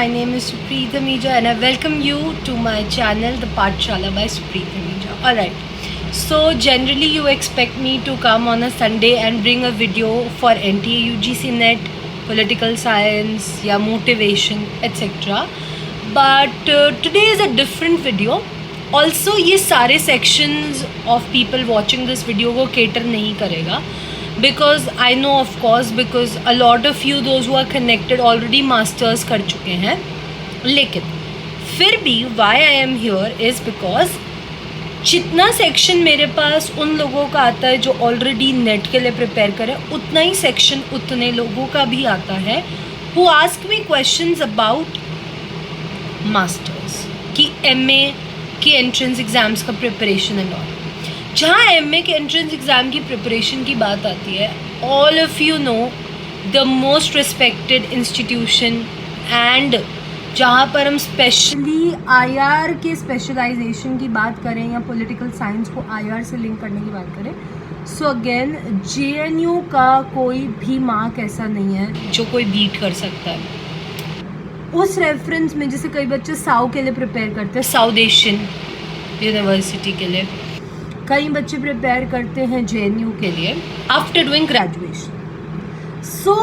My name is Supreet Ameja and I welcome you to my channel, The Pathshala by Supreet Ameja. Alright, so generally you expect me to come on a Sunday and bring a video for NTA UGC NET, political science, या motivation, etc. But today is a different video. Also ये सारे sections of people watching this video को cater नहीं करेगा. Because I know of course because a lot of you those who are connected already masters कर चुके हैं, लेकिन फिर भी why I am here is because जितना सेक्शन मेरे पास उन लोगों का आता है जो ऑलरेडी नेट के लिए प्रिपेयर करें, उतना ही सेक्शन उतने लोगों का भी आता है who ask me questions about masters की MA की एंट्रेंस एग्ज़ाम्स का प्रिपरेशन एंड ऑल. जहाँ MA के एंट्रेंस एग्ज़ाम की प्रिपरेशन की बात आती है, all of you know the most respected institution and जहाँ पर हम स्पेशली IR के स्पेशलाइजेशन की बात करें या पॉलिटिकल साइंस को IR से लिंक करने की बात करें, सो अगेन JNU का कोई भी मार्क ऐसा नहीं है जो कोई बीट कर सकता है. उस रेफरेंस में जैसे कई बच्चे साउ के लिए प्रिपेयर करते हैं, साउथ एशियन यूनिवर्सिटी के लिए, कई बच्चे प्रिपेयर करते हैं JNU के लिए आफ्टर डूइंग ग्रेजुएशन. सो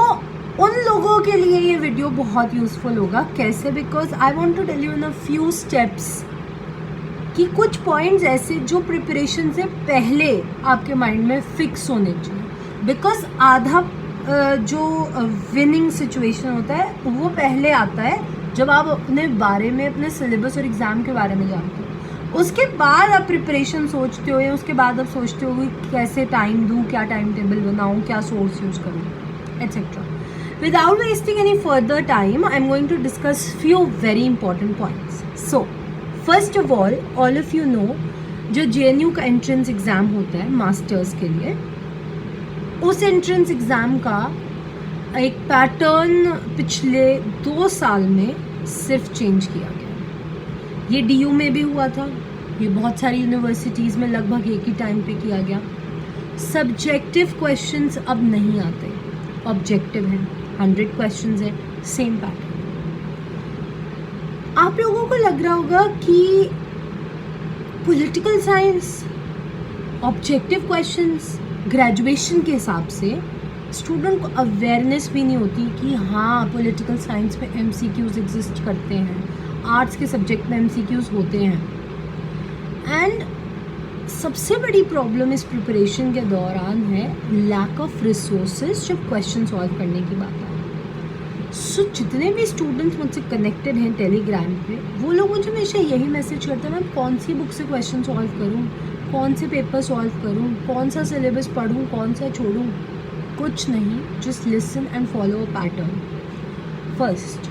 उन लोगों के लिए ये वीडियो बहुत यूज़फुल होगा. कैसे? Because I want to tell you in a few steps कि कुछ पॉइंट्स ऐसे जो प्रिपरेशन से पहले आपके माइंड में फिक्स होने चाहिए. बिकॉज आधा जो विनिंग सिचुएशन होता है वो पहले आता है जब आप अपने बारे में, अपने सिलेबस और एग्ज़ाम के बारे में जानते हो. उसके बाद आप प्रिपरेशन सोचते हो या उसके बाद आप सोचते हो कि कैसे टाइम दूँ, क्या टाइम टेबल बनाऊँ, क्या सोर्स यूज़ करूँ, etcetera. Without wasting any further time, I am going to discuss few very important points. So, first of all of you know, जो JNU का एंट्रेंस एग्ज़ाम होता है मास्टर्स के लिए, उस एंट्रेंस एग्ज़ाम का एक पैटर्न पिछले 2 साल में सिर्फ चेंज किया गया. ये DU में भी हुआ था, ये बहुत सारी यूनिवर्सिटीज़ में लगभग एक ही टाइम पे किया गया. सब्जेक्टिव क्वेश्चंस अब नहीं आते, ऑब्जेक्टिव हैं. 100 क्वेश्चंस है, सेम पैटर्न. आप लोगों को लग रहा होगा कि political science objective questions graduation के हिसाब से स्टूडेंट को अवेयरनेस भी नहीं होती कि हाँ पॉलिटिकल साइंस में MCQs एग्जिस्ट करते हैं, आर्ट्स के सब्जेक्ट में MCQs होते हैं. एंड सबसे बड़ी प्रॉब्लम इस प्रिपरेशन के दौरान है लैक ऑफ रिसोर्सेज जब क्वेश्चन सॉल्व करने की बात आए. सो जितने भी स्टूडेंट्स मुझसे कनेक्टेड हैं टेलीग्राम पे, वो लोग मुझे हमेशा यही मैसेज करते हैं, मैम कौन सी बुक से क्वेश्चन सॉल्व करूँ, कौन से पेपर सॉल्व करूँ, कौन सा सिलेबस पढ़ूँ, कौन सा छोड़ूँ. कुछ नहीं, just listen and follow a pattern. First,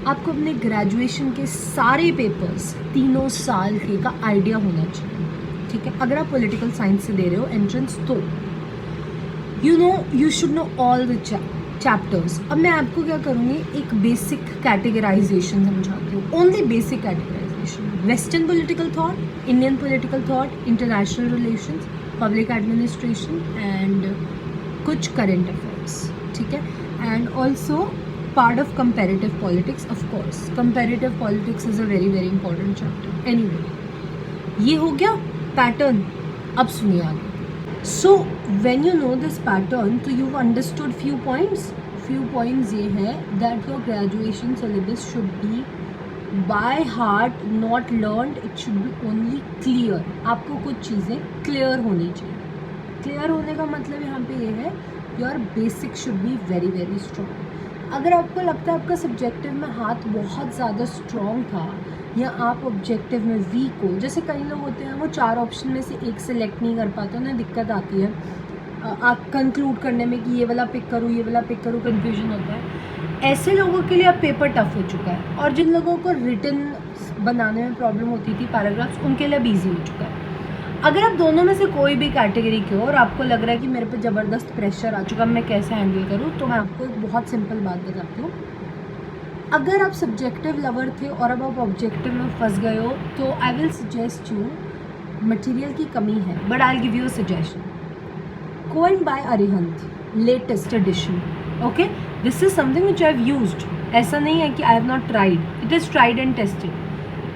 आपको अपने ग्रेजुएशन के सारे पेपर्स 3 साल के का आइडिया होना चाहिए. ठीक है, अगर आप पॉलिटिकल साइंस से दे रहे हो एंट्रेंस तो you should know all the chapters. अब मैं आपको क्या करूँगी, एक बेसिक कैटेगराइजेशन समझाती हूँ. Only basic categorization. Western political thought, Indian political thought, international relations, public administration and कुछ करेंट अफेयर्स. ठीक है, and also part of comparative politics. Of course comparative politics is a very very important chapter. Anyway, ये हो गया pattern. अब सुनिए आगे. So when you know this pattern, तो you've understood few points. Few points ये है that your graduation syllabus should be by heart, not learned. It should be only clear. आपको कुछ चीज़ें clear होनी चाहिए. Clear होने का मतलब यहाँ पे ये है your basic should be very very strong. अगर आपको लगता है आपका सब्जेक्टिव में हाथ बहुत ज़्यादा स्ट्रॉन्ग था या आप ऑब्जेक्टिव में वीक हो, जैसे कई लोग होते हैं वो 4 ऑप्शन में से एक सेलेक्ट नहीं कर पाते, उन्हें दिक्कत आती है आप कंक्लूड करने में कि ये वाला पिक करूँ, ये वाला पिक करूँ, कन्फ्यूजन होता है. ऐसे लोगों के लिए अब पेपर टफ हो चुका है. और जिन लोगों को रिटन बनाने में प्रॉब्लम होती थी पैराग्राफ्स, उनके लिए अब ईजी हो चुका है. अगर आप दोनों में से कोई भी कैटेगरी के हो और आपको लग रहा है कि मेरे पे ज़बरदस्त प्रेशर आ चुका, मैं कैसे हैंडल करूँ, तो मैं आपको एक बहुत सिंपल बात बताती हूँ. अगर आप सब्जेक्टिव लवर थे और अब आप ऑब्जेक्टिव में फंस गए हो, तो I will suggest you, material की कमी है but I will give you a suggestion. Go and buy Arihant latest edition. Okay, this is something which I have used ऐसा नहीं है कि I have not tried, it is tried and tested.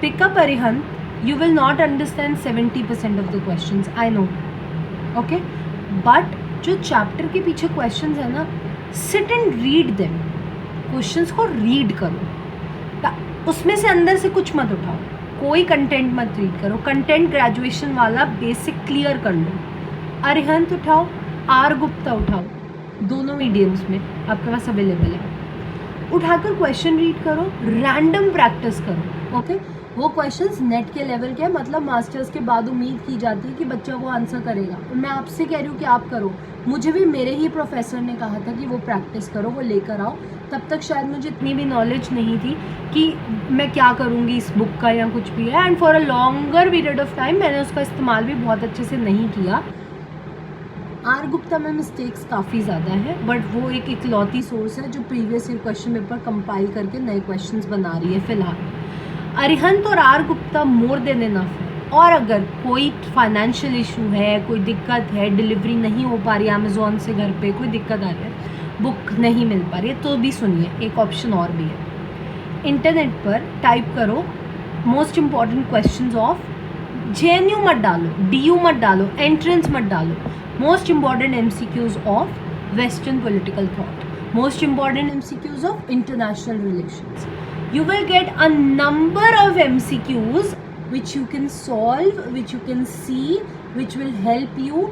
Pick up Arihant, you will not understand 70% of the questions, I know, okay, but जो chapter के पीछे questions है ना, sit and read them. Questions को रीड करो, उसमें से अंदर से कुछ मत उठाओ, कोई कंटेंट मत रीड करो. कंटेंट ग्रेजुएशन वाला बेसिक क्लियर कर लो. अरिहंत उठाओ, आर गुप्ता उठाओ, दोनों मीडियम्स में आपके पास अवेलेबल है. उठाकर क्वेश्चन रीड करो, रैंडम प्रैक्टिस करो. ओके, वो क्वेश्चंस नेट के लेवल के, मतलब मास्टर्स के बाद उम्मीद की जाती है कि बच्चा वो आंसर करेगा. और मैं आपसे कह रही हूँ कि आप करो. मुझे भी मेरे ही प्रोफेसर ने कहा था कि वो प्रैक्टिस करो, वो लेकर आओ. तब तक शायद मुझे इतनी भी नॉलेज नहीं थी कि मैं क्या करूँगी इस बुक का या कुछ भी है. And for a longer period of time मैंने उसका इस्तेमाल भी बहुत अच्छे से नहीं किया. आर गुप्ता में मिस्टेक्स काफ़ी ज़्यादा है, बट वो एक इकलौती सोर्स है जो previous year question paper compile करके नए क्वेश्चंस बना रही है फ़िलहाल. अरिहंत और R Gupta more than enough है. और अगर कोई फाइनेंशियल इशू है, कोई दिक्कत है, डिलीवरी नहीं हो पा रही है अमेज़ॉन से घर पे, कोई दिक्कत आ रही है, बुक नहीं मिल पा रही है, तो भी सुनिए, एक ऑप्शन और भी है. इंटरनेट पर टाइप करो most important questions of JNU मत डालो, DU मत डालो, एंट्रेंस मत डालो. Most important MCQs of western political thought, most important MCQs of international relations. You will get a number of MCQs which you can solve, which you can see, which will help you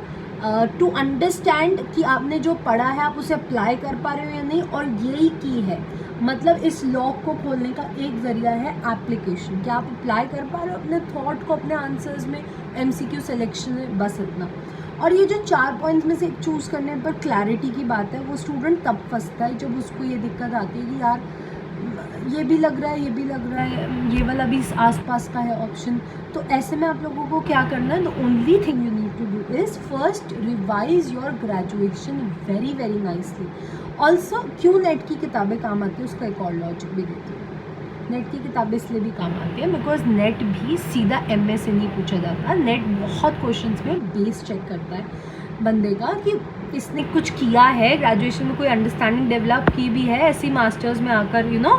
to understand कि आपने जो पढ़ा है आप उसे apply कर पा रहे हो या नहीं. और यही की है, मतलब इस लॉक को खोलने का एक ज़रिया है एप्लीकेशन, कि आप अप्लाई कर पा रहे हो अपने थॉट को अपने आंसर्स में, MCQ सिलेक्शन में, बस इतना. और ये जो 4 पॉइंट्स में से एक चूज़ करने पर क्लैरिटी की बात है, वो स्टूडेंट तब फंसता है जब उसको ये दिक्कत आती है कि यार ये भी लग रहा है, ये भी लग रहा है, ये वाला भी आसपास का है ऑप्शन. तो ऐसे में आप लोगों को क्या करना है, the only thing you need to do is first revise your graduation very very nicely. Also क्यों नेट की किताबें काम आती है उसका एक और लॉजिक भी देती हूँ. नेट की किताबें इसलिए भी काम आती है बिकॉज नेट भी सीधा MA से नहीं पूछा जाता. नेट बहुत क्वेश्चंस में बेस चेक करता है बंदे का कि इसने कुछ किया है, ग्रेजुएशन में कोई अंडरस्टैंडिंग डेवलप की भी है, ऐसी मास्टर्स में आकर, you know,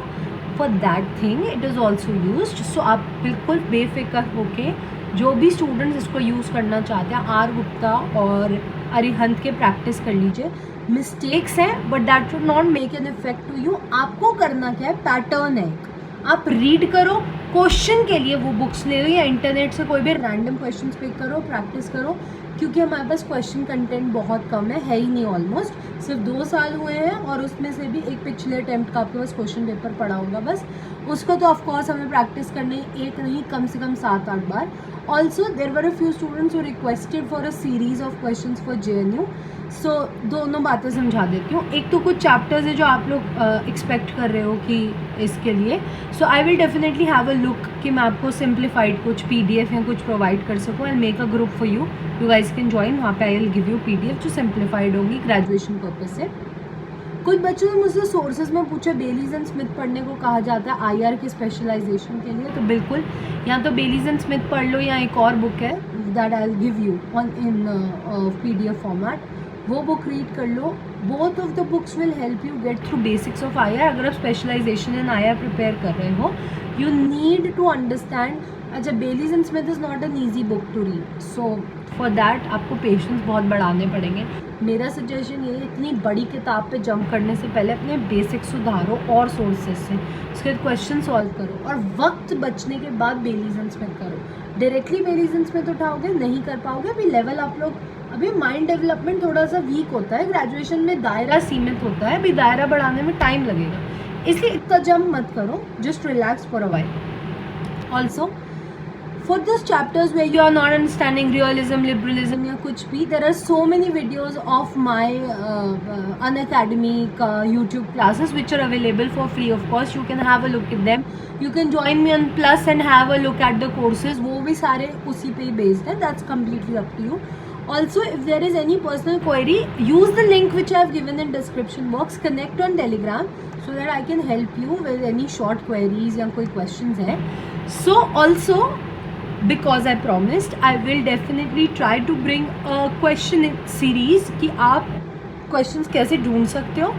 for that thing it is also used. So आप बिल्कुल बेफिक्र होके जो भी स्टूडेंट्स इसको यूज़ करना चाहते हैं, आर गुप्ता और अरिहंत के प्रैक्टिस कर लीजिए. मिस्टेक्स हैं but that should not make an effect to you. आपको करना क्या है, पैटर्न है, आप रीड करो, क्वेश्चन के लिए वो बुक्स ले लो या इंटरनेट से कोई भी रैंडम क्वेश्चंस पिक करो, प्रैक्टिस करो. क्योंकि हमारे पास क्वेश्चन कंटेंट बहुत कम है ही नहीं. ऑलमोस्ट सिर्फ 2 साल हुए हैं और उसमें से भी एक पिछले अटैम्प्ट का आपके पास क्वेश्चन पेपर पड़ा होगा बस. उसको तो ऑफकोर्स हमें प्रैक्टिस करनी, एक नहीं कम से कम 7-8 बार. Also there were a few students who requested for a series of question for JNU. So दोनों बातें समझा देती हूँ. एक तो कुछ चैप्टर्स है जो आप लोग एक्सपेक्ट कर रहे हो कि इसके लिए, so I will definitely have a look कि मैं आपको सिंप्लीफाइड कुछ PDF या कुछ प्रोवाइड कर सकूँ. I make a group for you, you guys can join. वहाँ पे आई विल गिव यू PDF जो सिंप्लीफाइड होगी ग्रेजुएशन पर्पज से. कुछ बच्चों ने मुझसे सोर्सेज में पूछा बेलीज एंड स्मिथ पढ़ने को कहा जाता है IR के स्पेशलाइजेशन के लिए. तो बिल्कुल, या तो बेलीज एंड स्मिथ पढ़ लो या एक और बुक है that I will give you on in PDF format, वो बुक रीड कर लो. Both of the books will help you get through basics of IR. अगर आप स्पेशलाइजेशन इन IR प्रिपेयर कर रहे हो, यू नीड टू अंडरस्टैंड. अच्छा, Baylis and Smith is not an easy book to read, so for that आपको patience बहुत बढ़ाने पड़ेंगे. मेरा सजेशन ये है, इतनी बड़ी किताब पे जंप करने से पहले अपने बेसिक सुधारो और सोर्सेज से, उसके बाद क्वेश्चन सॉल्व करो और वक्त बचने के बाद बेलीज एंड स्मिथ करो. डायरेक्टली बेलीज एंड स्मिथ उठाओगे नहीं कर पाओगे. अभी लेवल आप लोग, अभी माइंड डेवलपमेंट थोड़ा सा वीक होता है, ग्रेजुएशन में दायरा सीमित होता है, अभी दायरा बढ़ाने में टाइम लगेगा, इसलिए इतना जंप मत करो. Just relax for a while. Also for those chapters where you are not understanding realism, liberalism या कुछ भी, there are so many videos of my Unacademy YouTube classes which are available for free of course. You can have a look at them. You can join me on Plus and have a look at the courses. वो भी सारे उसी पे ही based हैं. That's completely up to you. Also, if there is any personal query, use the link which I have given in description box. Connect on Telegram so that I can help you with any short queries या कोई questions है. So also, because I promised, I will definitely try to bring a question series कि आप questions कैसे ढूंढ सकते हो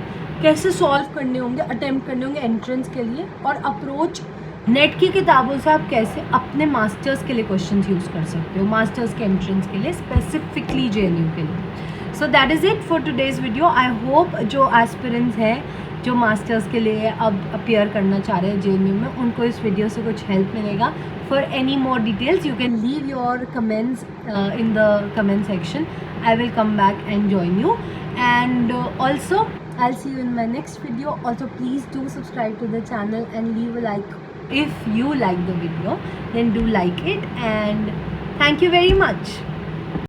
कैसे सॉल्व करने होंगे, अटेम्प्ट करने होंगे एंट्रेंस के लिए, और अप्रोच नेट की किताबों से आप कैसे अपने मास्टर्स के लिए क्वेश्चंस यूज़ कर सकते हो, मास्टर्स के एंट्रेंस के लिए, स्पेसिफिकली JNU के लिए. So that is it for today's video. I hope जो एस्पिरेंट्स हैं जो मास्टर्स के लिए अब अपियर करना चाह रहे हैं JNU में, उनको इस वीडियो से कुछ हेल्प मिलेगा. For any more details you can leave your comments in the comment section. I will come back and join you, and also I'll see you in my next video. Also, please do subscribe to the channel and leave a like if you like the video. Then do like it, and thank you very much.